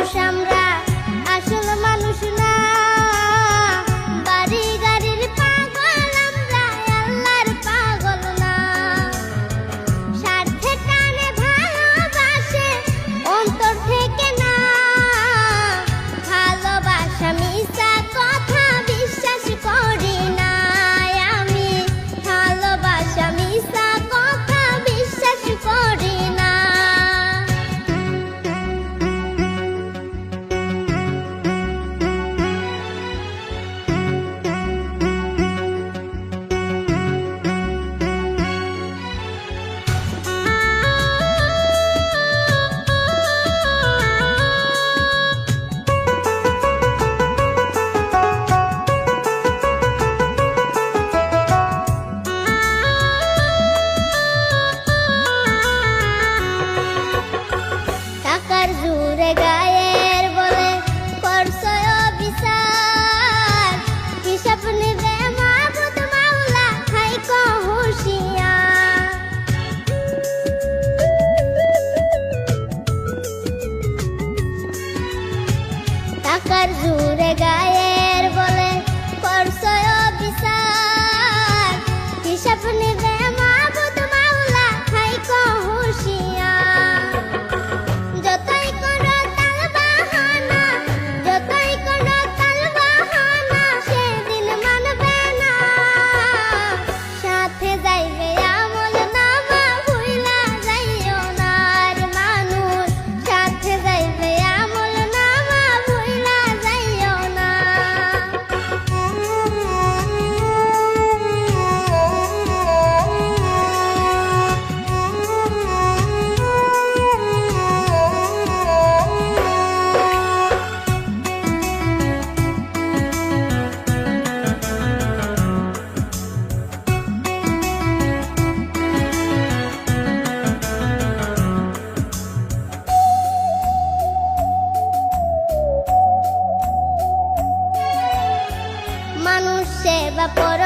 মানুষ আমরা, আসল মানুষ না। বাড়ি গাড়ির পাগল আমরা, আল্লাহর পাগল না। স্বার্থে টানে ভালোবাসে অন্তর থেকে না। ভালোবাসা মিছা কথা বিশ্বাস করি না আমি। ভালোবাসা মিছা কথা বিশ্বাস করি না। টাকার জোরে গায়ের বলে করছো বিচার। হিসাব নেবে মাবুদ মাওলা, থাইকো হুঁশিয়ার। টাকার জোরে গায়ের বলে করছো বিচার। হিসাব নেবে মাবুদ মাওলা, থাইকো হুঁশিয়ার। যতই করো তাল বাহানা, যতই করো তাল বাহানা, সেদিন মানবে না। সাথে যাইবে আমল নামা, ভুইলা যাইও না আর মানুষ। সাথে যাইবে আমল নামা, ভুইলা যাইও না। মানুষ সেবা পর